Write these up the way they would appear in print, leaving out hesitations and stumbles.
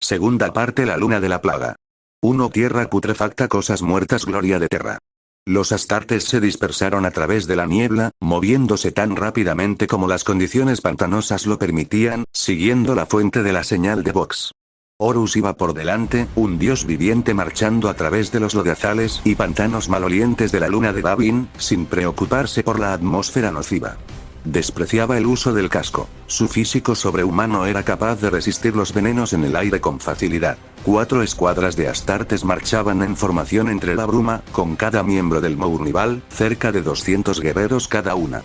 Segunda parte: La luna de la plaga. 1. Tierra putrefacta, cosas muertas, gloria de Terra. Los astartes se dispersaron a través de la niebla, moviéndose tan rápidamente como las condiciones pantanosas lo permitían, siguiendo la fuente de la señal de Vox. Horus iba por delante, un dios viviente marchando a través de los lodazales y pantanos malolientes de la luna de Davin, sin preocuparse por la atmósfera nociva. Despreciaba el uso del casco. Su físico sobrehumano era capaz de resistir los venenos en el aire con facilidad. 4 escuadras de astartes marchaban en formación entre la bruma, con cada miembro del Mournival, cerca de 200 guerreros cada una.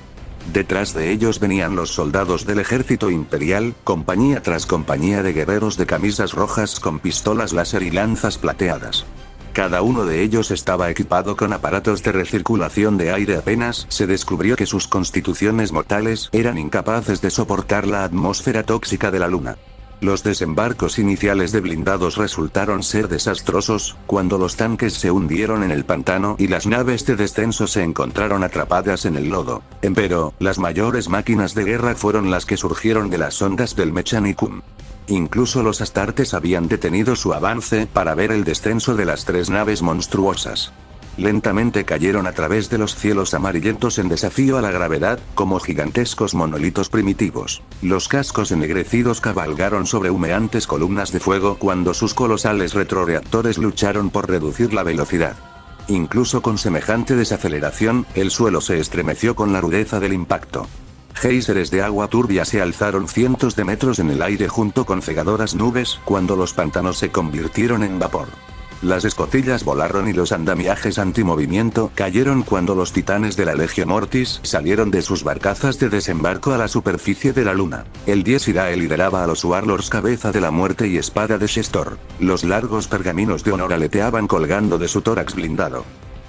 Detrás de ellos venían los soldados del ejército imperial, compañía tras compañía de guerreros de camisas rojas con pistolas láser y lanzas plateadas. Cada uno de ellos estaba equipado con aparatos de recirculación de aire. Apenas se descubrió que sus constituciones mortales eran incapaces de soportar la atmósfera tóxica de la luna. Los desembarcos iniciales de blindados resultaron ser desastrosos, cuando los tanques se hundieron en el pantano y las naves de descenso se encontraron atrapadas en el lodo. Empero, las mayores máquinas de guerra fueron las que surgieron de las ondas del Mechanicum. Incluso los astartes habían detenido su avance para ver el descenso de las 3 naves monstruosas. Lentamente cayeron a través de los cielos amarillentos en desafío a la gravedad, como gigantescos monolitos primitivos. Los cascos ennegrecidos cabalgaron sobre humeantes columnas de fuego cuando sus colosales retroreactores lucharon por reducir la velocidad. Incluso con semejante desaceleración, el suelo se estremeció con la rudeza del impacto. Géiseres de agua turbia se alzaron cientos de metros en el aire junto con cegadoras nubes cuando los pantanos se convirtieron en vapor. Las escotillas volaron y los andamiajes antimovimiento cayeron cuando los titanes de la Legio Mortis salieron de sus barcazas de desembarco a la superficie de la luna. El dies Irae lideraba a los Warlords cabeza de la muerte y espada de Shestor. Los largos pergaminos de honor aleteaban colgando de su tórax blindado.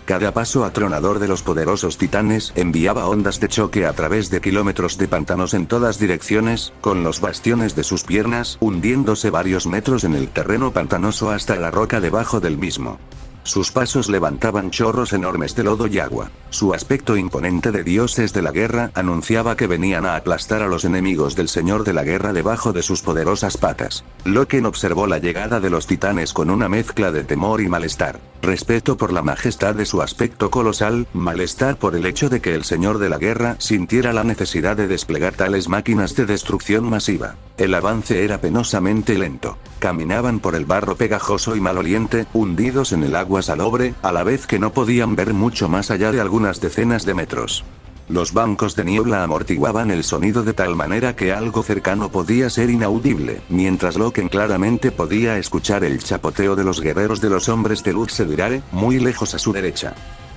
Cada paso atronador de los poderosos titanes enviaba ondas de choque a través de kilómetros de pantanos en todas direcciones, con los bastiones de sus piernas hundiéndose varios metros en el terreno pantanoso hasta la roca debajo del mismo. Sus pasos levantaban chorros enormes de lodo y agua. Su aspecto imponente de dioses de la guerra anunciaba que venían a aplastar a los enemigos del señor de la guerra debajo de sus poderosas patas. Loken observó la llegada de los titanes con una mezcla de temor y malestar. Respeto por la majestad de su aspecto colosal, malestar por el hecho de que el señor de la guerra sintiera la necesidad de desplegar tales máquinas de destrucción masiva. El avance era penosamente lento. Caminaban por el barro pegajoso y maloliente, hundidos en el agua salobre, a la vez que no podían ver mucho más allá de algunas decenas de metros. Los bancos de niebla amortiguaban el sonido de tal manera que algo cercano podía ser inaudible, mientras Loken claramente podía escuchar el chapoteo de los guerreros de los hombres de Luxedirare, muy lejos a su derecha.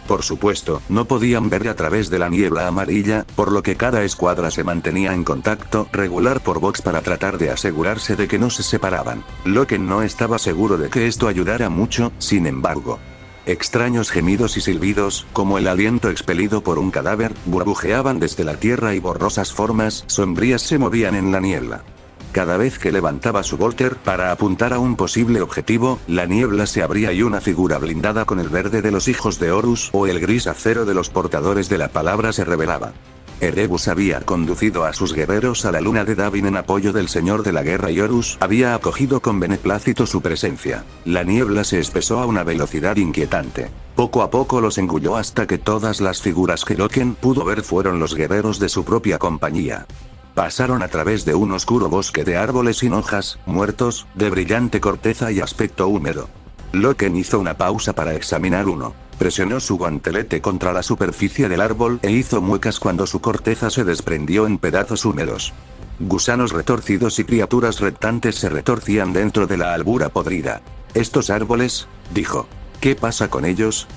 Por supuesto, no podían ver a través de la niebla amarilla, por lo que cada escuadra se mantenía en contacto regular por Vox para tratar de asegurarse de que no se separaban. Loken no estaba seguro de que esto ayudara mucho, sin embargo. Extraños gemidos y silbidos, como el aliento expelido por un cadáver, burbujeaban desde la tierra y borrosas formas sombrías se movían en la niebla. Cada vez que levantaba su volter para apuntar a un posible objetivo, la niebla se abría y una figura blindada con el verde de los hijos de Horus o el gris acero de los portadores de la palabra se revelaba. Erebus había conducido a sus guerreros a la luna de Davin en apoyo del señor de la guerra y Horus había acogido con beneplácito su presencia. La niebla se espesó a una velocidad inquietante. Poco a poco los engulló hasta que todas las figuras que Loken pudo ver fueron los guerreros de su propia compañía. Pasaron a través de un oscuro bosque de árboles sin hojas, muertos, de brillante corteza y aspecto húmedo. Loken hizo una pausa para examinar uno. Presionó su guantelete contra la superficie del árbol e hizo muecas cuando su corteza se desprendió en pedazos húmedos. Gusanos retorcidos y criaturas reptantes se retorcían dentro de la albura podrida. ¿Estos árboles?, dijo. ¿Qué pasa con ellos?,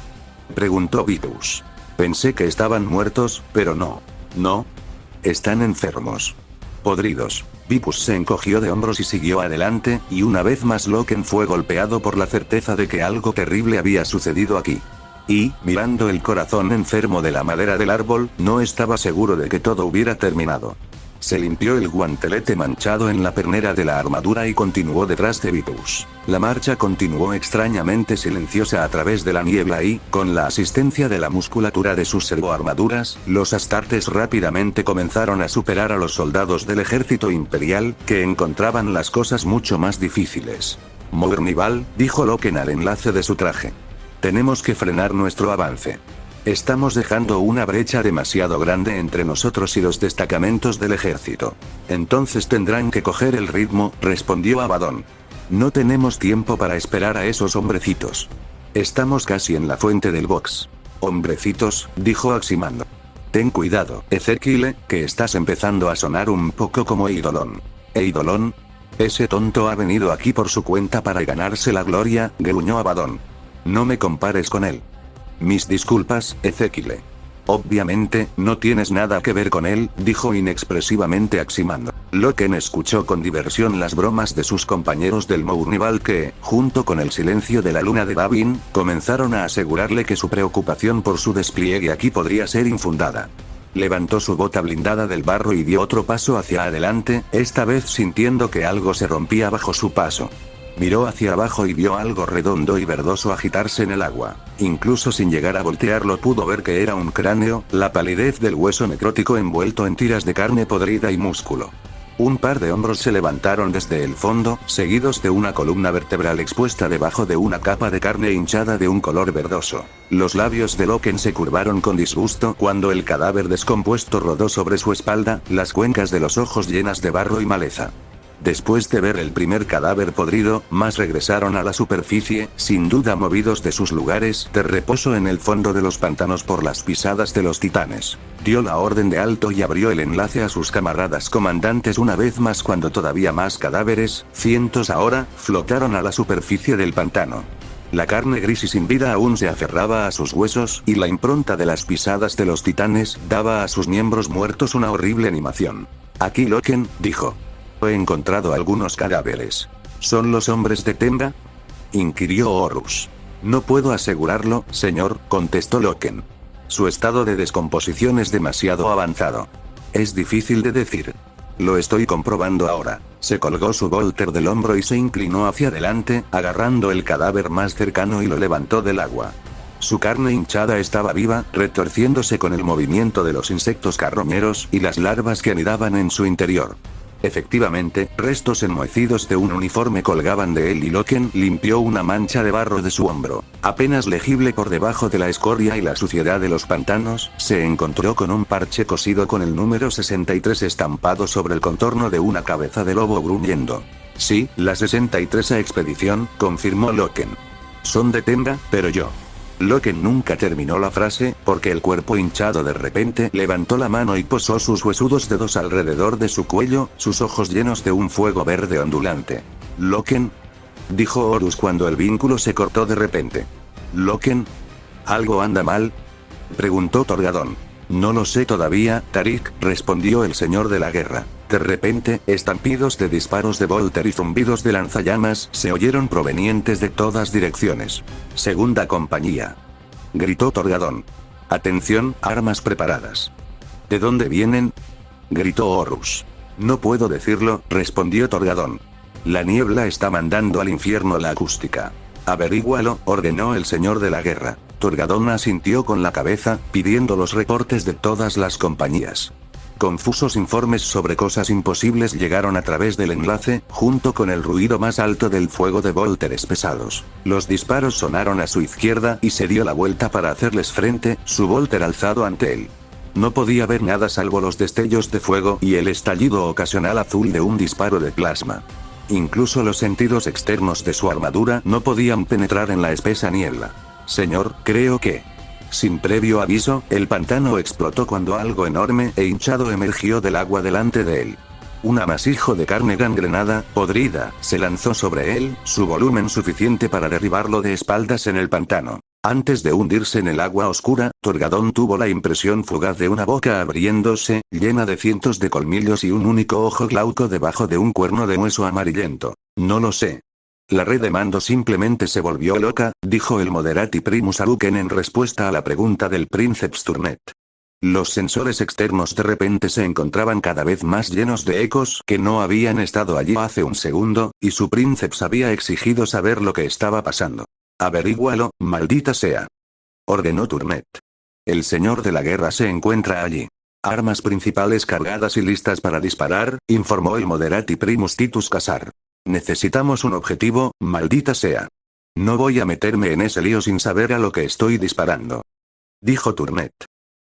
preguntó Vitus. Pensé que estaban muertos, pero no. No. Están enfermos. Podridos. Vipus se encogió de hombros y siguió adelante, y una vez más Loken fue golpeado por la certeza de que algo terrible había sucedido aquí. Y, mirando el corazón enfermo de la madera del árbol, no estaba seguro de que todo hubiera terminado. Se limpió el guantelete manchado en la pernera de la armadura y continuó detrás de Vitus. La marcha continuó extrañamente silenciosa a través de la niebla y, con la asistencia de la musculatura de sus servoarmaduras, los astartes rápidamente comenzaron a superar a los soldados del ejército imperial, que encontraban las cosas mucho más difíciles. Mournival, dijo Loken al enlace de su traje. Tenemos que frenar nuestro avance. Estamos dejando una brecha demasiado grande entre nosotros y los destacamentos del ejército. Entonces tendrán que coger el ritmo, respondió Abaddon. No tenemos tiempo para esperar a esos hombrecitos. Estamos casi en la fuente del box. Hombrecitos, dijo Aximando. Ten cuidado, Ezequiel, que estás empezando a sonar un poco como Eidolon. ¿Eidolon? Ese tonto ha venido aquí por su cuenta para ganarse la gloria, gruñó Abaddon. No me compares con él. Mis disculpas, Ezequiel. Obviamente, no tienes nada que ver con él, dijo inexpresivamente Aximando. Loken escuchó con diversión las bromas de sus compañeros del Mournival que, junto con el silencio de la luna de Babin, comenzaron a asegurarle que su preocupación por su despliegue aquí podría ser infundada. Levantó su bota blindada del barro y dio otro paso hacia adelante, esta vez sintiendo que algo se rompía bajo su paso. Miró hacia abajo y vio algo redondo y verdoso agitarse en el agua. Incluso sin llegar a voltearlo pudo ver que era un cráneo, la palidez del hueso necrótico envuelto en tiras de carne podrida y músculo. Un par de hombros se levantaron desde el fondo, seguidos de una columna vertebral expuesta debajo de una capa de carne hinchada de un color verdoso. Los labios de Loken se curvaron con disgusto cuando el cadáver descompuesto rodó sobre su espalda, las cuencas de los ojos llenas de barro y maleza. Después de ver el primer cadáver podrido, más regresaron a la superficie, sin duda movidos de sus lugares de reposo en el fondo de los pantanos por las pisadas de los titanes. Dio la orden de alto y abrió el enlace a sus camaradas comandantes una vez más cuando todavía más cadáveres, cientos ahora, flotaron a la superficie del pantano. La carne gris y sin vida aún se aferraba a sus huesos, y la impronta de las pisadas de los titanes daba a sus miembros muertos una horrible animación. Aquí Loken, dijo. He encontrado algunos cadáveres. ¿Son los hombres de Tembra? Inquirió Horus. No puedo asegurarlo, señor, contestó Loken. Su estado de descomposición es demasiado avanzado. Es difícil de decir. Lo estoy comprobando ahora. Se colgó su volter del hombro y se inclinó hacia adelante, agarrando el cadáver más cercano y lo levantó del agua. Su carne hinchada estaba viva, retorciéndose con el movimiento de los insectos carroñeros y las larvas que anidaban en su interior. Efectivamente, restos enmohecidos de un uniforme colgaban de él y Loken limpió una mancha de barro de su hombro. Apenas legible por debajo de la escoria y la suciedad de los pantanos, se encontró con un parche cosido con el número 63 estampado sobre el contorno de una cabeza de lobo gruñendo. Sí, la 63 expedición, confirmó Loken. Son de Tembra, pero yo. Loken nunca terminó la frase, porque el cuerpo hinchado de repente levantó la mano y posó sus huesudos dedos alrededor de su cuello, sus ojos llenos de un fuego verde ondulante. ¿Loken? Dijo Horus cuando el vínculo se cortó de repente. ¿Loken? ¿Algo anda mal? Preguntó Torgadón. No lo sé todavía, Tarik, respondió el señor de la guerra. De repente, estampidos de disparos de Volter y zumbidos de lanzallamas se oyeron provenientes de todas direcciones. Segunda compañía. Gritó Torgadón. Atención, armas preparadas. ¿De dónde vienen? Gritó Horus. No puedo decirlo, respondió Torgadón. La niebla está mandando al infierno la acústica. Averígualo, ordenó el señor de la guerra. Torgadón asintió con la cabeza, pidiendo los reportes de todas las compañías. Confusos informes sobre cosas imposibles llegaron a través del enlace, junto con el ruido más alto del fuego de volteres pesados. Los disparos sonaron a su izquierda y se dio la vuelta para hacerles frente, su volter alzado ante él. No podía ver nada salvo los destellos de fuego y el estallido ocasional azul de un disparo de plasma. Incluso los sentidos externos de su armadura no podían penetrar en la espesa niebla. Señor, creo que... Sin previo aviso, el pantano explotó cuando algo enorme e hinchado emergió del agua delante de él. Un amasijo de carne gangrenada, podrida, se lanzó sobre él, su volumen suficiente para derribarlo de espaldas en el pantano. Antes de hundirse en el agua oscura, Torgadón tuvo la impresión fugaz de una boca abriéndose, llena de cientos de colmillos y un único ojo glauco debajo de un cuerno de hueso amarillento. No lo sé. La red de mando simplemente se volvió loca, dijo el Moderati Primus Aruken en respuesta a la pregunta del Princeps Turnet. Los sensores externos de repente se encontraban cada vez más llenos de ecos que no habían estado allí hace un segundo, y su princeps había exigido saber lo que estaba pasando. Averígualo, maldita sea. Ordenó Turnet. El señor de la guerra se encuentra allí. Armas principales cargadas y listas para disparar, informó el Moderati Primus Titus Casar. Necesitamos un objetivo, maldita sea. No voy a meterme en ese lío sin saber a lo que estoy disparando. Dijo Turnet.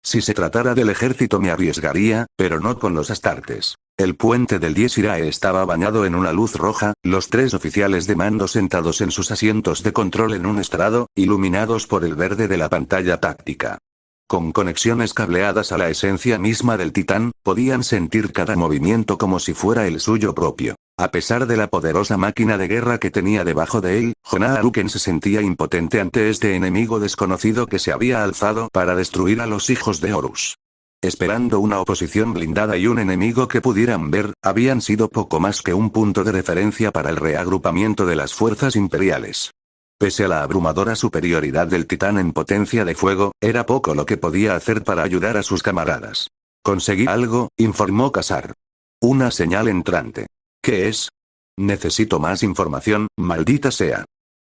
Si se tratara del ejército me arriesgaría, pero no con los Astartes. El puente del Dies Irae estaba bañado en una luz roja, los 3 oficiales de mando sentados en sus asientos de control en un estrado, iluminados por el verde de la pantalla táctica. Con conexiones cableadas a la esencia misma del titán, podían sentir cada movimiento como si fuera el suyo propio. A pesar de la poderosa máquina de guerra que tenía debajo de él, Jonah Aruken se sentía impotente ante este enemigo desconocido que se había alzado para destruir a los hijos de Horus. Esperando una oposición blindada y un enemigo que pudieran ver, habían sido poco más que un punto de referencia para el reagrupamiento de las fuerzas imperiales. Pese a la abrumadora superioridad del titán en potencia de fuego, era poco lo que podía hacer para ayudar a sus camaradas. «Conseguí algo», informó Casar. «Una señal entrante». «¿Qué es?» «Necesito más información, maldita sea»,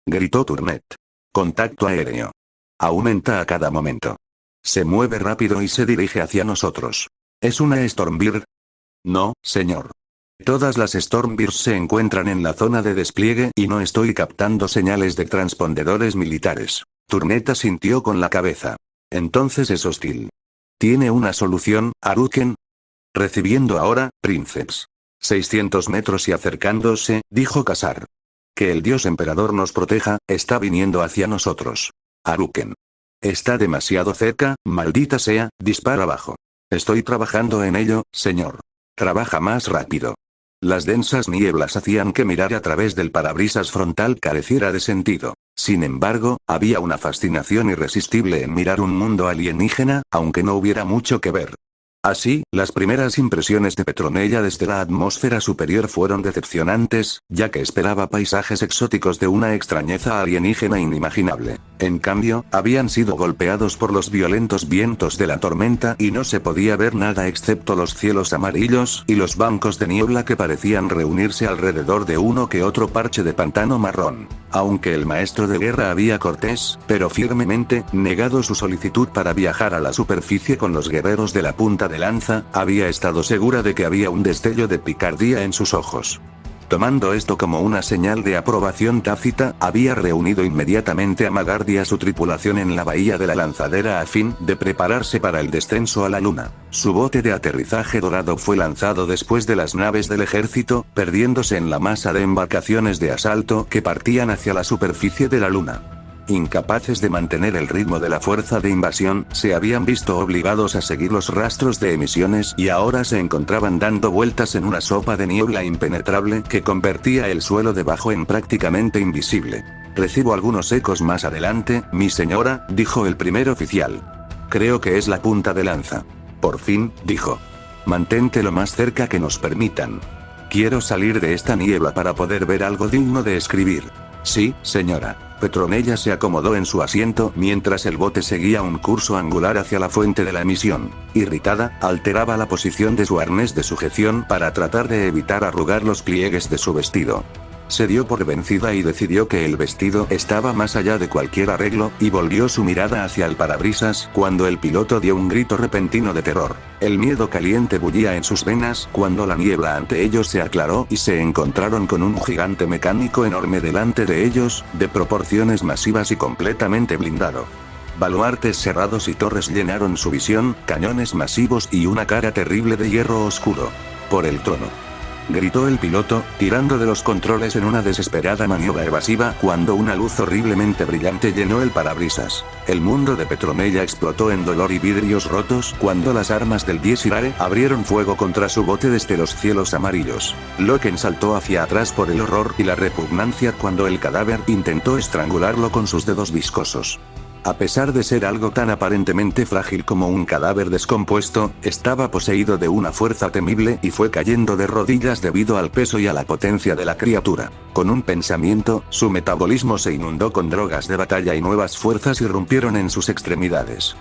gritó Turnet. «Contacto aéreo. Aumenta a cada momento. Se mueve rápido y se dirige hacia nosotros. ¿Es una Stormbear?» «No, señor. Todas las Stormbears se encuentran en la zona de despliegue y no estoy captando señales de transpondedores militares». Turnet asintió con la cabeza. «Entonces es hostil. ¿Tiene una solución, Aruken?» «Recibiendo ahora, Princeps. 600 metros y acercándose», dijo Casar. «Que el dios emperador nos proteja, está viniendo hacia nosotros. Aruken. Está demasiado cerca, maldita sea, dispara abajo». «Estoy trabajando en ello, señor». «Trabaja más rápido». Las densas nieblas hacían que mirar a través del parabrisas frontal careciera de sentido. Sin embargo, había una fascinación irresistible en mirar un mundo alienígena, aunque no hubiera mucho que ver. Así, las primeras impresiones de Petronella desde la atmósfera superior fueron decepcionantes, ya que esperaba paisajes exóticos de una extrañeza alienígena inimaginable. En cambio, habían sido golpeados por los violentos vientos de la tormenta y no se podía ver nada excepto los cielos amarillos y los bancos de niebla que parecían reunirse alrededor de uno que otro parche de pantano marrón. Aunque el maestro de guerra había cortés, pero firmemente, negado su solicitud para viajar a la superficie con los guerreros de la punta de lanza, había estado segura de que había un destello de picardía en sus ojos. Tomando esto como una señal de aprobación tácita, había reunido inmediatamente a Magard y a su tripulación en la bahía de la lanzadera a fin de prepararse para el descenso a la luna. Su bote de aterrizaje dorado fue lanzado después de las naves del ejército, perdiéndose en la masa de embarcaciones de asalto que partían hacia la superficie de la luna. Incapaces de mantener el ritmo de la fuerza de invasión, se habían visto obligados a seguir los rastros de emisiones y ahora se encontraban dando vueltas en una sopa de niebla impenetrable que convertía el suelo debajo en prácticamente invisible. «Recibo algunos ecos más adelante, mi señora», dijo el primer oficial. «Creo que es la punta de lanza». «Por fin», dijo. «Mantente lo más cerca que nos permitan. Quiero salir de esta niebla para poder ver algo digno de escribir». «Sí, señora». Petronella se acomodó en su asiento mientras el bote seguía un curso angular hacia la fuente de la emisión. Irritada, alteraba la posición de su arnés de sujeción para tratar de evitar arrugar los pliegues de su vestido. Se dio por vencida y decidió que el vestido estaba más allá de cualquier arreglo, y volvió su mirada hacia el parabrisas cuando el piloto dio un grito repentino de terror. El miedo caliente bullía en sus venas cuando la niebla ante ellos se aclaró y se encontraron con un gigante mecánico enorme delante de ellos, de proporciones masivas y completamente blindado. Baluartes cerrados y torres llenaron su visión, cañones masivos y una cara terrible de hierro oscuro. «Por el trono», gritó el piloto, tirando de los controles en una desesperada maniobra evasiva cuando una luz horriblemente brillante llenó el parabrisas. El mundo de Petronella explotó en dolor y vidrios rotos cuando las armas del Dies Irae abrieron fuego contra su bote desde los cielos amarillos. Loken saltó hacia atrás por el horror y la repugnancia cuando el cadáver intentó estrangularlo con sus dedos viscosos. A pesar de ser algo tan aparentemente frágil como un cadáver descompuesto, estaba poseído de una fuerza temible y fue cayendo de rodillas debido al peso y a la potencia de la criatura. Con un pensamiento, su metabolismo se inundó con drogas de batalla y nuevas fuerzas irrumpieron en sus extremidades.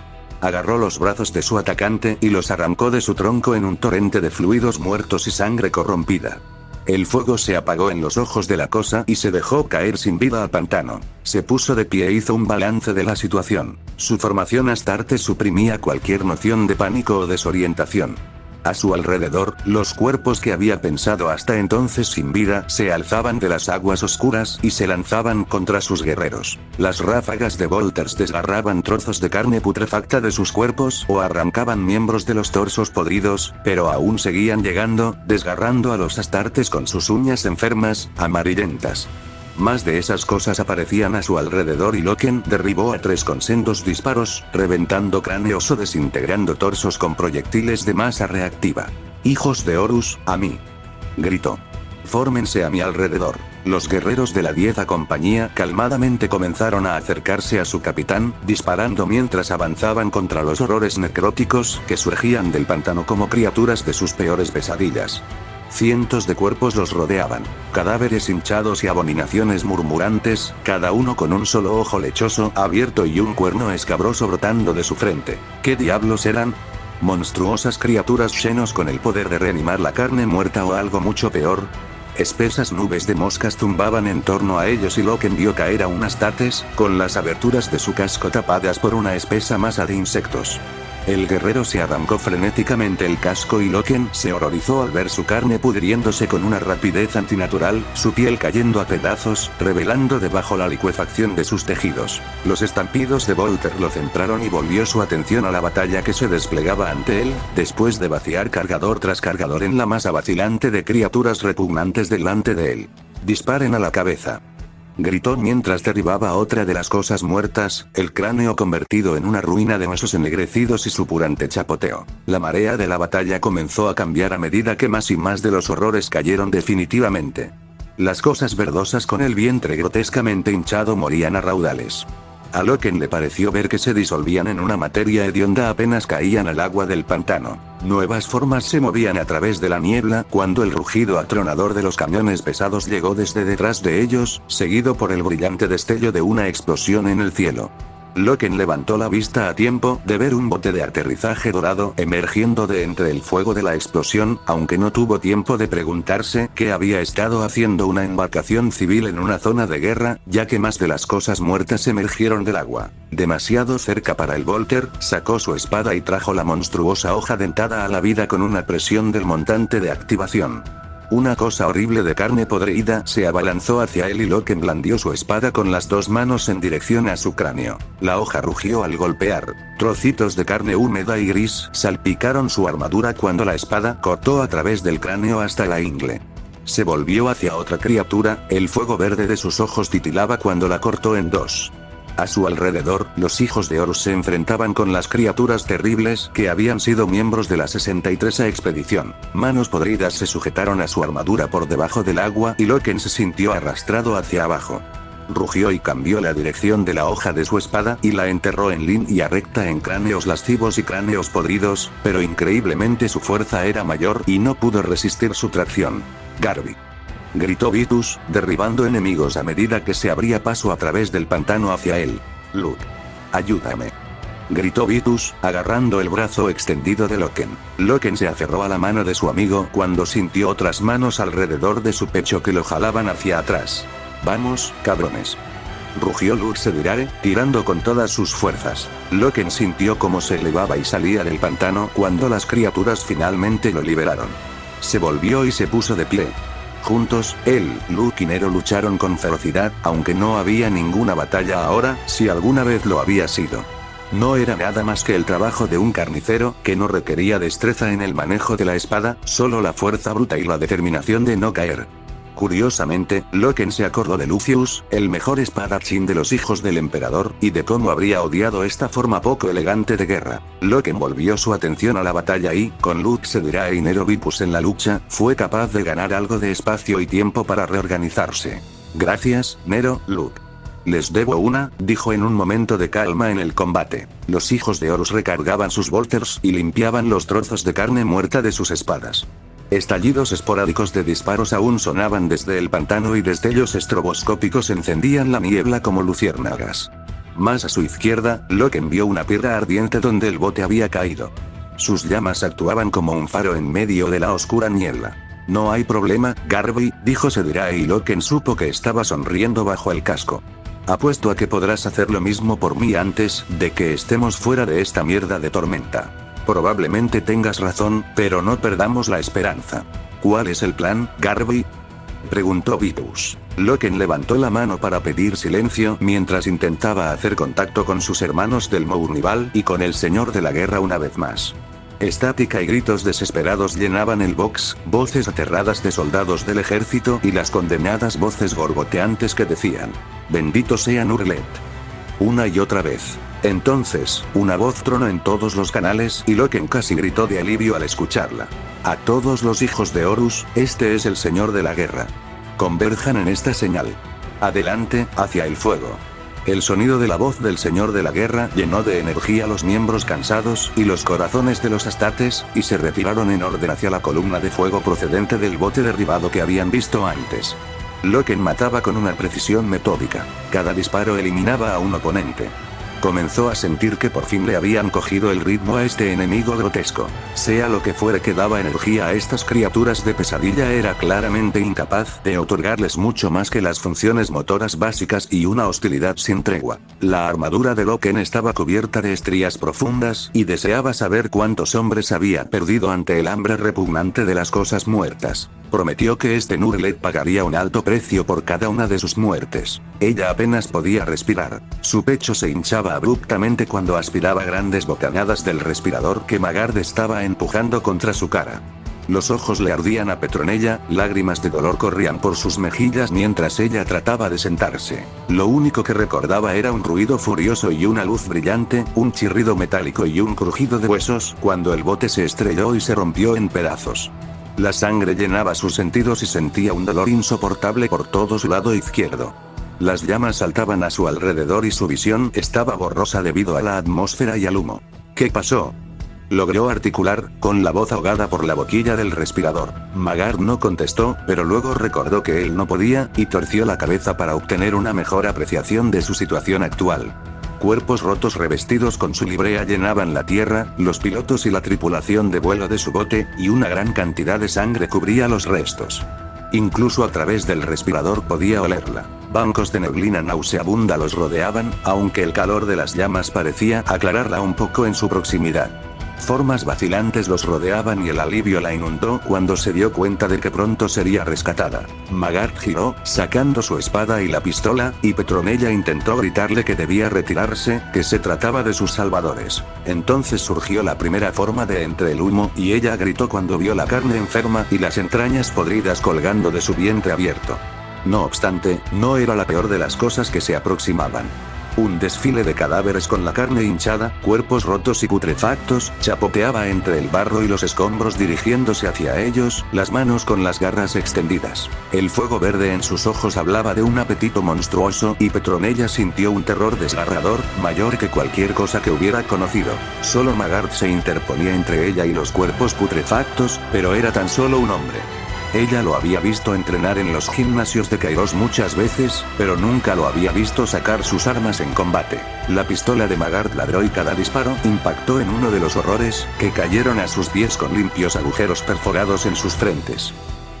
agarró los brazos de su atacante y los arrancó de su tronco en un torrente de fluidos muertos y sangre corrompida. El fuego se apagó en los ojos de la cosa y se dejó caer sin vida al pantano. Se puso de pie e hizo un balance de la situación. Su formación Astarte suprimía cualquier noción de pánico o desorientación. A su alrededor, los cuerpos que había pensado hasta entonces sin vida se alzaban de las aguas oscuras y se lanzaban contra sus guerreros. Las ráfagas de Volters desgarraban trozos de carne putrefacta de sus cuerpos o arrancaban miembros de los torsos podridos, pero aún seguían llegando, desgarrando a los Astartes con sus uñas enfermas, amarillentas. Más de esas cosas aparecían a su alrededor y Loken derribó a 3 con sendos disparos, reventando cráneos o desintegrando torsos con proyectiles de masa reactiva. «Hijos de Horus, a mí», gritó. «Fórmense a mi alrededor». Los guerreros de la 10ª compañía calmadamente comenzaron a acercarse a su capitán, disparando mientras avanzaban contra los horrores necróticos que surgían del pantano como criaturas de sus peores pesadillas. Cientos de cuerpos los rodeaban, cadáveres hinchados y abominaciones murmurantes, cada uno con un solo ojo lechoso abierto y un cuerno escabroso brotando de su frente. ¿Qué diablos eran? ¿Monstruosas criaturas llenos con el poder de reanimar la carne muerta o algo mucho peor? Espesas nubes de moscas zumbaban en torno a ellos y Loken vio caer a un Astartes, con las aberturas de su casco tapadas por una espesa masa de insectos. El guerrero se arrancó frenéticamente el casco y Loken se horrorizó al ver su carne pudriéndose con una rapidez antinatural, su piel cayendo a pedazos, revelando debajo la licuefacción de sus tejidos. Los estampidos de Volter lo centraron y volvió su atención a la batalla que se desplegaba ante él, después de vaciar cargador tras cargador en la masa vacilante de criaturas repugnantes delante de él. «Disparen a la cabeza», gritó mientras derribaba a otra de las cosas muertas, el cráneo convertido en una ruina de huesos ennegrecidos y supurante chapoteo. La marea de la batalla comenzó a cambiar a medida que más y más de los horrores cayeron definitivamente. Las cosas verdosas con el vientre grotescamente hinchado morían a raudales. A Loken le pareció ver que se disolvían en una materia hedionda apenas caían al agua del pantano. Nuevas formas se movían a través de la niebla cuando el rugido atronador de los camiones pesados llegó desde detrás de ellos, seguido por el brillante destello de una explosión en el cielo. Loken levantó la vista a tiempo de ver un bote de aterrizaje dorado emergiendo de entre el fuego de la explosión, aunque no tuvo tiempo de preguntarse qué había estado haciendo una embarcación civil en una zona de guerra, ya que más de las cosas muertas emergieron del agua. Demasiado cerca para el Volter, sacó su espada y trajo la monstruosa hoja dentada a la vida con una presión del montante de activación. Una cosa horrible de carne podrida se abalanzó hacia él y Loken blandió su espada con las 2 manos en dirección a su cráneo. La hoja rugió al golpear. Trocitos de carne húmeda y gris salpicaron su armadura cuando la espada cortó a través del cráneo hasta la ingle. Se volvió hacia otra criatura, el fuego verde de sus ojos titilaba cuando la cortó en 2. A su alrededor, los hijos de Horus se enfrentaban con las criaturas terribles que habían sido miembros de la 63ª expedición. Manos podridas se sujetaron a su armadura por debajo del agua y Loken se sintió arrastrado hacia abajo. Rugió y cambió la dirección de la hoja de su espada y la enterró en línea recta en cráneos lascivos y cráneos podridos, pero increíblemente su fuerza era mayor y no pudo resistir su tracción. «Garby», gritó Vitus, derribando enemigos a medida que se abría paso a través del pantano hacia él. «Luke, ayúdame», gritó Vitus, agarrando el brazo extendido de Loken. Loken se aferró a la mano de su amigo cuando sintió otras manos alrededor de su pecho que lo jalaban hacia atrás. «Vamos, cabrones», rugió Luke Sedirare, tirando con todas sus fuerzas. Loken sintió cómo se elevaba y salía del pantano cuando las criaturas finalmente lo liberaron. Se volvió y se puso de pie. Juntos, él, Luke y Nero lucharon con ferocidad, aunque no había ninguna batalla ahora, si alguna vez lo había sido. No era nada más que el trabajo de un carnicero, que no requería destreza en el manejo de la espada, solo la fuerza bruta y la determinación de no caer. Curiosamente, Loken se acordó de Lucius, el mejor espadachín de los hijos del emperador, y de cómo habría odiado esta forma poco elegante de guerra. Loken volvió su atención a la batalla y, con Luke Sedirare y Nero Vipus en la lucha, fue capaz de ganar algo de espacio y tiempo para reorganizarse. «Gracias, Nero, Luke. Les debo una», dijo en un momento de calma en el combate. Los hijos de Horus recargaban sus bolters y limpiaban los trozos de carne muerta de sus espadas. Estallidos esporádicos de disparos aún sonaban desde el pantano y destellos estroboscópicos encendían la niebla como luciérnagas. Más a su izquierda, Loken vio una pira ardiente donde el bote había caído. Sus llamas actuaban como un faro en medio de la oscura niebla. No hay problema, Garvey, dijo Sedirae y Loken supo que estaba sonriendo bajo el casco. Apuesto a que podrás hacer lo mismo por mí antes de que estemos fuera de esta mierda de tormenta. Probablemente tengas razón, pero no perdamos la esperanza. ¿Cuál es el plan, Garvey?, preguntó Vitus. Loken levantó la mano para pedir silencio mientras intentaba hacer contacto con sus hermanos del Mournival y con el Señor de la Guerra una vez más. Estática y gritos desesperados llenaban el box, voces aterradas de soldados del ejército y las condenadas voces gorgoteantes que decían: «Bendito sea Nurlet». Una y otra vez. Entonces, una voz tronó en todos los canales y Loken casi gritó de alivio al escucharla. «A todos los hijos de Horus, este es el Señor de la Guerra. Converjan en esta señal. Adelante, hacia el fuego». El sonido de la voz del Señor de la Guerra llenó de energía los miembros cansados y los corazones de los astartes, y se retiraron en orden hacia la columna de fuego procedente del bote derribado que habían visto antes. Loken mataba con una precisión metódica. Cada disparo eliminaba a un oponente. Comenzó a sentir que por fin le habían cogido el ritmo a este enemigo grotesco. Sea lo que fuera que daba energía a estas criaturas de pesadilla, era claramente incapaz de otorgarles mucho más que las funciones motoras básicas y una hostilidad sin tregua. La armadura de Loken estaba cubierta de estrías profundas y deseaba saber cuántos hombres había perdido ante el hambre repugnante de las cosas muertas. Prometió que este Nurlet pagaría un alto precio por cada una de sus muertes. Ella apenas podía respirar. Su pecho se hinchaba abruptamente cuando aspiraba grandes bocanadas del respirador que Magard estaba empujando contra su cara. Los ojos le ardían a Petronella, lágrimas de dolor corrían por sus mejillas mientras ella trataba de sentarse. Lo único que recordaba era un ruido furioso y una luz brillante, un chirrido metálico y un crujido de huesos cuando el bote se estrelló y se rompió en pedazos. La sangre llenaba sus sentidos y sentía un dolor insoportable por todo su lado izquierdo. Las llamas saltaban a su alrededor y su visión estaba borrosa debido a la atmósfera y al humo. ¿Qué pasó?, logró articular, con la voz ahogada por la boquilla del respirador. Magard no contestó, pero luego recordó que él no podía, y torció la cabeza para obtener una mejor apreciación de su situación actual. Cuerpos rotos revestidos con su librea llenaban la tierra, los pilotos y la tripulación de vuelo de su bote, y una gran cantidad de sangre cubría los restos. Incluso a través del respirador podía olerla. Bancos de neblina nauseabunda los rodeaban, aunque el calor de las llamas parecía aclararla un poco en su proximidad. Formas vacilantes los rodeaban y el alivio la inundó cuando se dio cuenta de que pronto sería rescatada. Magard giró, sacando su espada y la pistola, y Petronella intentó gritarle que debía retirarse, que se trataba de sus salvadores. Entonces surgió la primera forma de entre el humo, y ella gritó cuando vio la carne enferma y las entrañas podridas colgando de su vientre abierto. No obstante, no era la peor de las cosas que se aproximaban. Un desfile de cadáveres con la carne hinchada, cuerpos rotos y putrefactos, chapoteaba entre el barro y los escombros dirigiéndose hacia ellos, las manos con las garras extendidas. El fuego verde en sus ojos hablaba de un apetito monstruoso, y Petronella sintió un terror desgarrador, mayor que cualquier cosa que hubiera conocido. Solo Magard se interponía entre ella y los cuerpos putrefactos, pero era tan solo un hombre. Ella lo había visto entrenar en los gimnasios de Kairos muchas veces, pero nunca lo había visto sacar sus armas en combate. La pistola de Magard ladró y cada disparo impactó en uno de los horrores, que cayeron a sus pies con limpios agujeros perforados en sus frentes.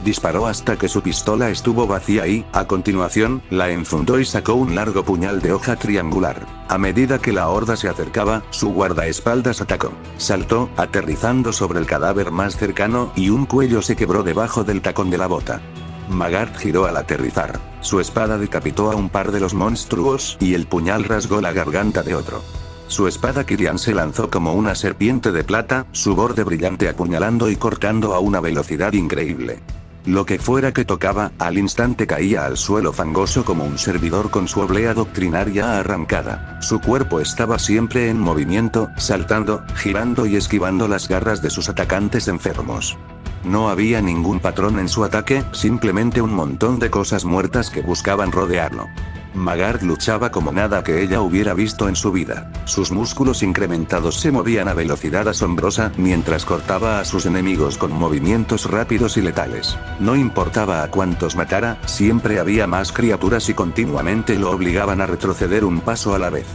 Disparó hasta que su pistola estuvo vacía y, a continuación, la enfundó y sacó un largo puñal de hoja triangular. A medida que la horda se acercaba, su guardaespaldas atacó. Saltó, aterrizando sobre el cadáver más cercano, y un cuello se quebró debajo del tacón de la bota. Magard giró al aterrizar. Su espada decapitó a un par de los monstruos, y el puñal rasgó la garganta de otro. Su espada Kirian se lanzó como una serpiente de plata, su borde brillante apuñalando y cortando a una velocidad increíble. Lo que fuera que tocaba, al instante caía al suelo fangoso como un servidor con su oblea doctrinaria arrancada. Su cuerpo estaba siempre en movimiento, saltando, girando y esquivando las garras de sus atacantes enfermos. No había ningún patrón en su ataque, simplemente un montón de cosas muertas que buscaban rodearlo. Magart luchaba como nada que ella hubiera visto en su vida. Sus músculos incrementados se movían a velocidad asombrosa mientras cortaba a sus enemigos con movimientos rápidos y letales. No importaba a cuántos matara, siempre había más criaturas y continuamente lo obligaban a retroceder un paso a la vez.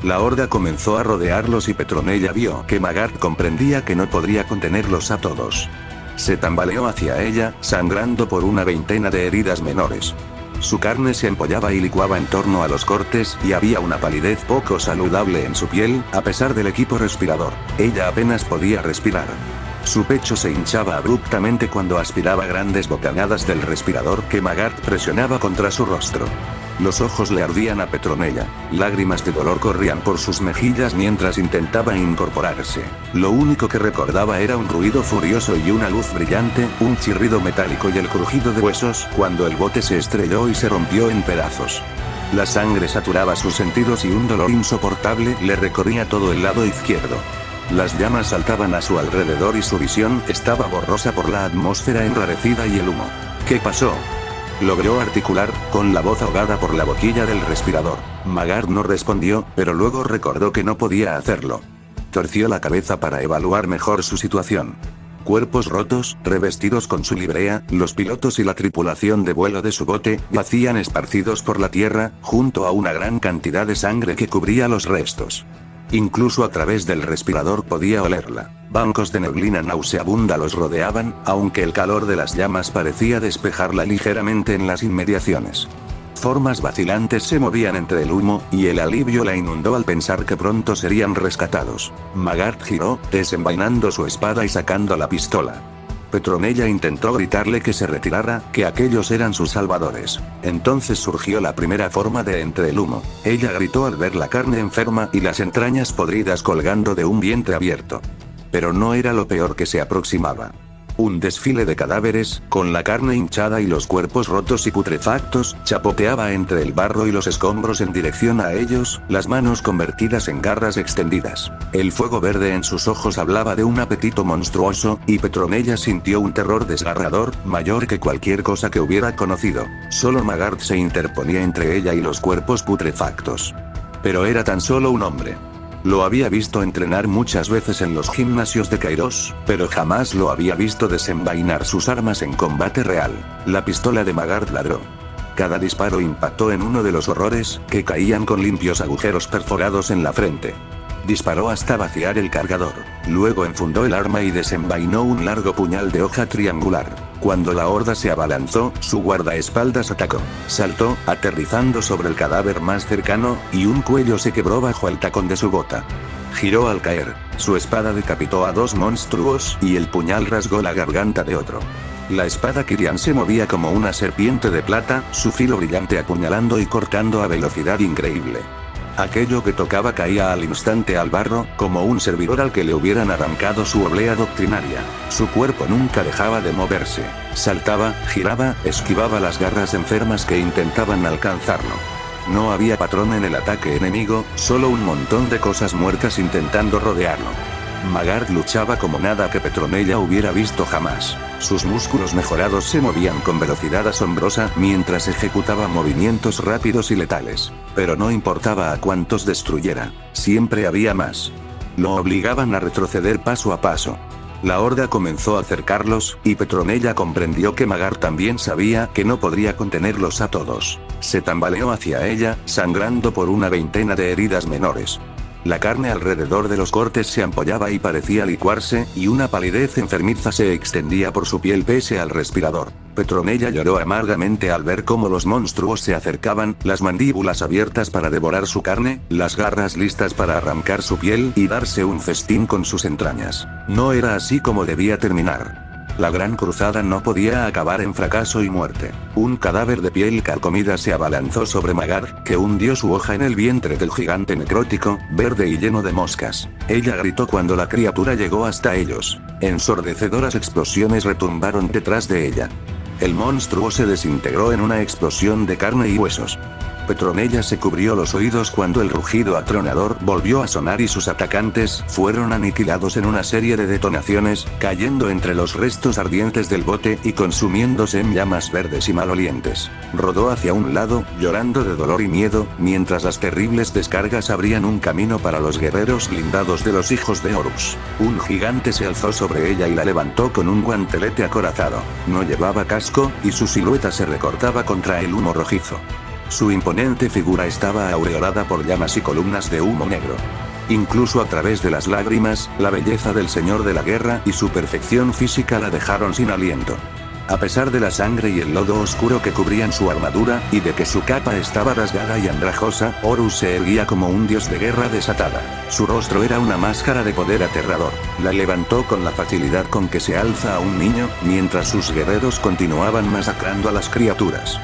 La horda comenzó a rodearlos y Petronella vio que Magart comprendía que no podría contenerlos a todos. Se tambaleó hacia ella, sangrando por una veintena de heridas menores. Su carne se empollaba y licuaba en torno a los cortes y había una palidez poco saludable en su piel, a pesar del equipo respirador. Ella apenas podía respirar. Su pecho se hinchaba abruptamente cuando aspiraba grandes bocanadas del respirador que Magart presionaba contra su rostro. Los ojos le ardían a Petronella. Lágrimas de dolor corrían por sus mejillas mientras intentaba incorporarse. Lo único que recordaba era un ruido furioso y una luz brillante, un chirrido metálico y el crujido de huesos cuando el bote se estrelló y se rompió en pedazos. La sangre saturaba sus sentidos y un dolor insoportable le recorría todo el lado izquierdo. Las llamas saltaban a su alrededor y su visión estaba borrosa por la atmósfera enrarecida y el humo. ¿Qué pasó?, logró articular, con la voz ahogada por la boquilla del respirador. Magart no respondió, pero luego recordó que no podía hacerlo. Torció la cabeza para evaluar mejor su situación. Cuerpos rotos, revestidos con su librea, los pilotos y la tripulación de vuelo de su bote, yacían esparcidos por la tierra, junto a una gran cantidad de sangre que cubría los restos. Incluso a través del respirador podía olerla. Bancos de neblina nauseabunda los rodeaban, aunque el calor de las llamas parecía despejarla ligeramente en las inmediaciones. Formas vacilantes se movían entre el humo, y el alivio la inundó al pensar que pronto serían rescatados. Magart giró, desenvainando su espada y sacando la pistola. Petronella intentó gritarle que se retirara, que aquellos eran sus salvadores. Entonces surgió la primera forma de entre el humo. Ella gritó al ver la carne enferma y las entrañas podridas colgando de un vientre abierto. Pero no era lo peor que se aproximaba. Un desfile de cadáveres, con la carne hinchada y los cuerpos rotos y putrefactos, chapoteaba entre el barro y los escombros en dirección a ellos, las manos convertidas en garras extendidas. El fuego verde en sus ojos hablaba de un apetito monstruoso, y Petronella sintió un terror desgarrador, mayor que cualquier cosa que hubiera conocido. Solo Magart se interponía entre ella y los cuerpos putrefactos. Pero era tan solo un hombre. Lo había visto entrenar muchas veces en los gimnasios de Kairos, pero jamás lo había visto desenvainar sus armas en combate real. La pistola de Magart ladró. Cada disparo impactó en uno de los horrores, que caían con limpios agujeros perforados en la frente. Disparó hasta vaciar el cargador. Luego enfundó el arma y desenvainó un largo puñal de hoja triangular. Cuando la horda se abalanzó, su guardaespaldas atacó. Saltó, aterrizando sobre el cadáver más cercano, y un cuello se quebró bajo el tacón de su bota. Giró al caer. Su espada decapitó a dos monstruos, y el puñal rasgó la garganta de otro. La espada Kyrian se movía como una serpiente de plata, su filo brillante apuñalando y cortando a velocidad increíble. Aquello que tocaba caía al instante al barro, como un servidor al que le hubieran arrancado su oblea doctrinaria. Su cuerpo nunca dejaba de moverse. Saltaba, giraba, esquivaba las garras enfermas que intentaban alcanzarlo. No había patrón en el ataque enemigo, solo un montón de cosas muertas intentando rodearlo. Magart luchaba como nada que Petronella hubiera visto jamás. Sus músculos mejorados se movían con velocidad asombrosa mientras ejecutaba movimientos rápidos y letales. Pero no importaba a cuántos destruyera, siempre había más. Lo obligaban a retroceder paso a paso. La horda comenzó a acercarlos, y Petronella comprendió que Magart también sabía que no podría contenerlos a todos. Se tambaleó hacia ella, sangrando por una veintena de heridas menores. La carne alrededor de los cortes se ampollaba y parecía licuarse, y una palidez enfermiza se extendía por su piel pese al respirador. Petronella lloró amargamente al ver cómo los monstruos se acercaban, las mandíbulas abiertas para devorar su carne, las garras listas para arrancar su piel y darse un festín con sus entrañas. No era así como debía terminar. La gran cruzada no podía acabar en fracaso y muerte. Un cadáver de piel carcomida se abalanzó sobre Magart, que hundió su hoja en el vientre del gigante necrótico, verde y lleno de moscas. Ella gritó cuando la criatura llegó hasta ellos. Ensordecedoras explosiones retumbaron detrás de ella. El monstruo se desintegró en una explosión de carne y huesos. Petronella se cubrió los oídos cuando el rugido atronador volvió a sonar y sus atacantes fueron aniquilados en una serie de detonaciones, cayendo entre los restos ardientes del bote y consumiéndose en llamas verdes y malolientes. Rodó hacia un lado, llorando de dolor y miedo, mientras las terribles descargas abrían un camino para los guerreros blindados de los hijos de Horus. Un gigante se alzó sobre ella y la levantó con un guantelete acorazado. No llevaba casco, y su silueta se recortaba contra el humo rojizo. Su imponente figura estaba aureolada por llamas y columnas de humo negro. Incluso a través de las lágrimas, la belleza del señor de la guerra y su perfección física la dejaron sin aliento. A pesar de la sangre y el lodo oscuro que cubrían su armadura, y de que su capa estaba rasgada y andrajosa, Horus se erguía como un dios de guerra desatada. Su rostro era una máscara de poder aterrador. La levantó con la facilidad con que se alza a un niño, mientras sus guerreros continuaban masacrando a las criaturas.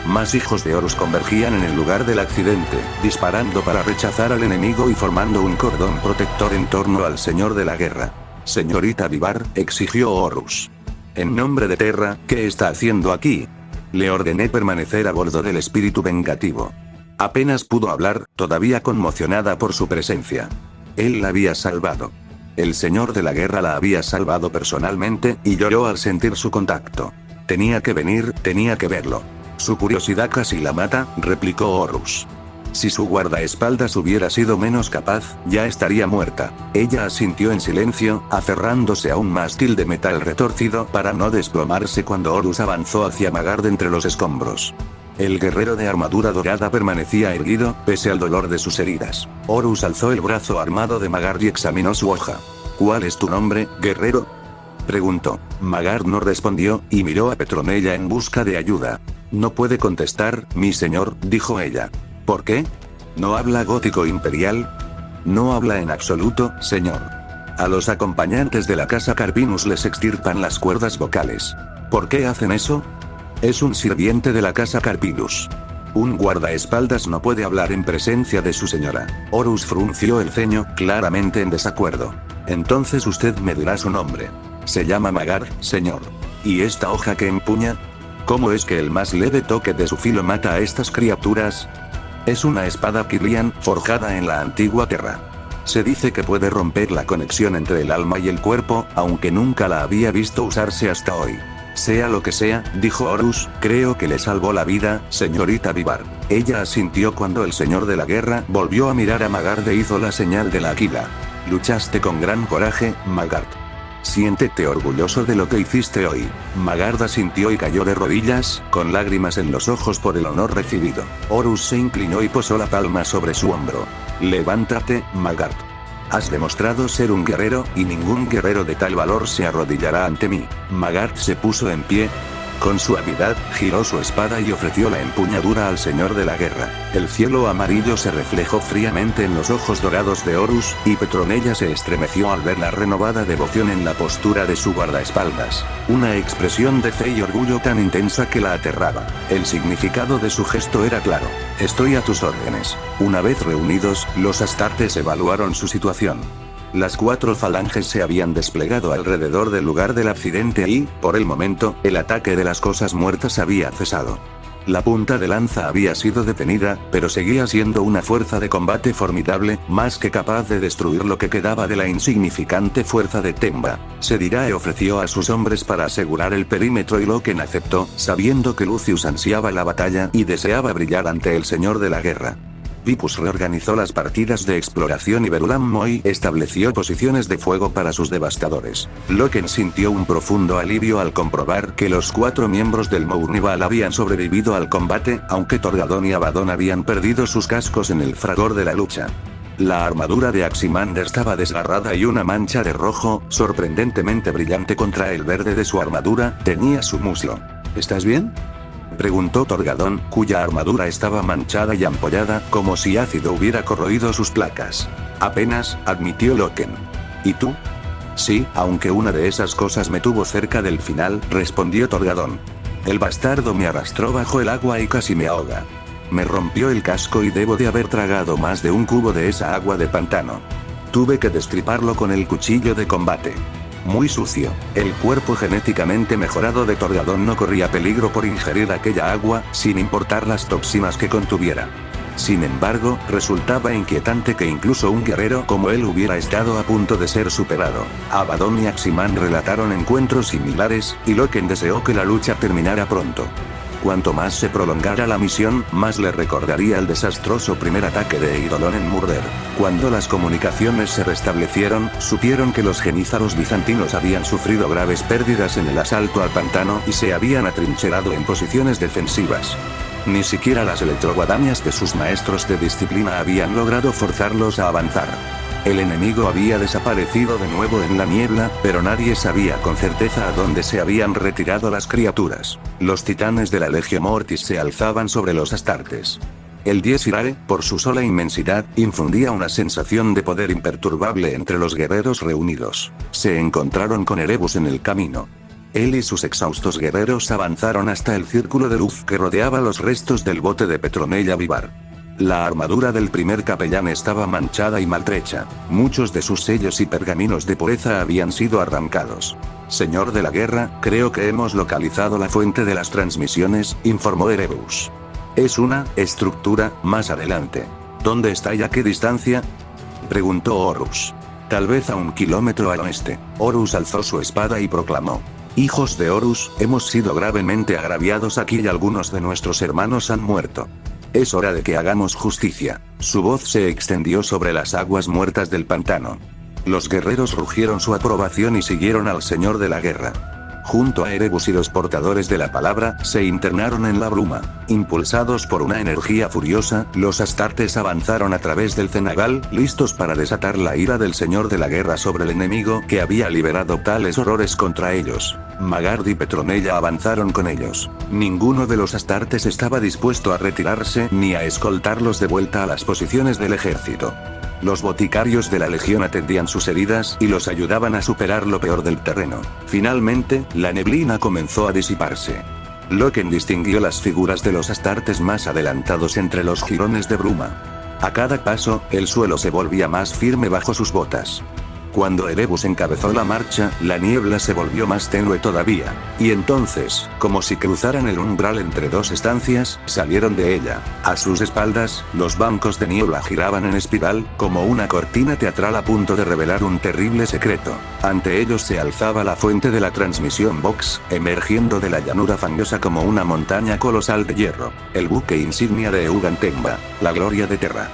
Más hijos de Horus convergían en el lugar del accidente, disparando para rechazar al enemigo y formando un cordón protector en torno al señor de la guerra. Señorita Vivar, exigió Horus. En nombre de Terra, ¿qué está haciendo aquí? Le ordené permanecer a bordo del espíritu vengativo. Apenas pudo hablar, todavía conmocionada por su presencia. Él la había salvado. El señor de la guerra la había salvado personalmente, y lloró al sentir su contacto. Tenía que venir, tenía que verlo. Su curiosidad casi la mata, replicó Horus. Si su guardaespaldas hubiera sido menos capaz, ya estaría muerta. Ella asintió en silencio, aferrándose a un mástil de metal retorcido para no desplomarse cuando Horus avanzó hacia Magard entre los escombros. El guerrero de armadura dorada permanecía erguido, pese al dolor de sus heridas. Horus alzó el brazo armado de Magard y examinó su hoja. ¿Cuál es tu nombre, guerrero?, preguntó. Magard no respondió, y miró a Petronella en busca de ayuda. No puede contestar, mi señor, dijo ella. ¿Por qué? ¿No habla gótico imperial? No habla en absoluto, señor. A los acompañantes de la casa Carpinus les extirpan las cuerdas vocales. ¿Por qué hacen eso? Es un sirviente de la casa Carpinus. Un guardaespaldas no puede hablar en presencia de su señora. Horus frunció el ceño, claramente en desacuerdo. Entonces usted me dirá su nombre. Se llama Magard, señor. ¿Y esta hoja que empuña? ¿Cómo es que el más leve toque de su filo mata a estas criaturas? Es una espada Kirlian, forjada en la antigua Terra. Se dice que puede romper la conexión entre el alma y el cuerpo, aunque nunca la había visto usarse hasta hoy. Sea lo que sea, dijo Horus, creo que le salvó la vida, señorita Vivar. Ella asintió cuando el señor de la guerra volvió a mirar a Magard e hizo la señal de la águila. Luchaste con gran coraje, Magard. Siéntete orgulloso de lo que hiciste hoy. Magard asintió y cayó de rodillas, con lágrimas en los ojos por el honor recibido. Horus se inclinó y posó la palma sobre su hombro. Levántate, Magard. Has demostrado ser un guerrero, y ningún guerrero de tal valor se arrodillará ante mí. Magard se puso en pie. Con suavidad, giró su espada y ofreció la empuñadura al señor de la guerra. El cielo amarillo se reflejó fríamente en los ojos dorados de Horus, y Petronella se estremeció al ver la renovada devoción en la postura de su guardaespaldas. Una expresión de fe y orgullo tan intensa que la aterraba. El significado de su gesto era claro. Estoy a tus órdenes. Una vez reunidos, los astartes evaluaron su situación. Las 4 falanges se habían desplegado alrededor del lugar del accidente y, por el momento, el ataque de las cosas muertas había cesado. La punta de lanza había sido detenida, pero seguía siendo una fuerza de combate formidable, más que capaz de destruir lo que quedaba de la insignificante fuerza de Temba. Sedirae ofreció a sus hombres para asegurar el perímetro y Loken aceptó, sabiendo que Lucius ansiaba la batalla y deseaba brillar ante el señor de la guerra. Vipus reorganizó las partidas de exploración y Verulam Moi estableció posiciones de fuego para sus devastadores. Loken sintió un profundo alivio al comprobar que los 4 miembros del Mournival habían sobrevivido al combate, aunque Torgadón y Abaddon habían perdido sus cascos en el fragor de la lucha. La armadura de Aximander estaba desgarrada y una mancha de rojo, sorprendentemente brillante contra el verde de su armadura, tenía su muslo. ¿Estás bien?, preguntó Torgadón, cuya armadura estaba manchada y ampollada, como si ácido hubiera corroído sus placas. Apenas, admitió Loken. ¿Y tú? Sí, aunque una de esas cosas me tuvo cerca del final, respondió Torgadón. El bastardo me arrastró bajo el agua y casi me ahoga. Me rompió el casco y debo de haber tragado más de un cubo de esa agua de pantano. Tuve que destriparlo con el cuchillo de combate. muy sucio. El cuerpo genéticamente mejorado de Torgadón no corría peligro por ingerir aquella agua, sin importar las toxinas que contuviera. Sin embargo, resultaba inquietante que incluso un guerrero como él hubiera estado a punto de ser superado. Abaddon y Aximan relataron encuentros similares, y Loken deseó que la lucha terminara pronto. Cuanto más se prolongara la misión, más le recordaría el desastroso primer ataque de Eidolon en Murder. Cuando las comunicaciones se restablecieron, supieron que los genízaros bizantinos habían sufrido graves pérdidas en el asalto al pantano y se habían atrincherado en posiciones defensivas. Ni siquiera las electroguadañas de sus maestros de disciplina habían logrado forzarlos a avanzar. El enemigo había desaparecido de nuevo en la niebla, pero nadie sabía con certeza a dónde se habían retirado las criaturas. Los titanes de la Legio Mortis se alzaban sobre los Astartes. El Dies Irae, por su sola inmensidad, infundía una sensación de poder imperturbable entre los guerreros reunidos. Se encontraron con Erebus en el camino. Él y sus exhaustos guerreros avanzaron hasta el círculo de luz que rodeaba los restos del bote de Petronella Vivar. La armadura del primer capellán estaba manchada y maltrecha. Muchos de sus sellos y pergaminos de pureza habían sido arrancados. Señor de la guerra, creo que hemos localizado la fuente de las transmisiones, informó Erebus. Es una estructura más adelante. ¿Dónde está y a qué distancia?, preguntó Horus. Tal vez a 1 kilómetro al oeste. Horus alzó su espada y proclamó: Hijos de Horus, hemos sido gravemente agraviados aquí y algunos de nuestros hermanos han muerto. Es hora de que hagamos justicia. Su voz se extendió sobre las aguas muertas del pantano. Los guerreros rugieron su aprobación y siguieron al Señor de la Guerra. Junto a Erebus y los portadores de la palabra, se internaron en la bruma. Impulsados por una energía furiosa, los Astartes avanzaron a través del cenagal, listos para desatar la ira del Señor de la Guerra sobre el enemigo que había liberado tales horrores contra ellos. Magard y Petronella avanzaron con ellos. Ninguno de los Astartes estaba dispuesto a retirarse ni a escoltarlos de vuelta a las posiciones del ejército. Los boticarios de la legión atendían sus heridas y los ayudaban a superar lo peor del terreno. Finalmente, la neblina comenzó a disiparse. Loken distinguió las figuras de los Astartes más adelantados entre los jirones de bruma. A cada paso, el suelo se volvía más firme bajo sus botas. Cuando Erebus encabezó la marcha, la niebla se volvió más tenue todavía. Y entonces, como si cruzaran el umbral entre dos estancias, salieron de ella. A sus espaldas, los bancos de niebla giraban en espiral, como una cortina teatral a punto de revelar un terrible secreto. Ante ellos se alzaba la fuente de la transmisión Vox, emergiendo de la llanura fangosa como una montaña colosal de hierro. El buque insignia de Eugantemba, la gloria de Terra.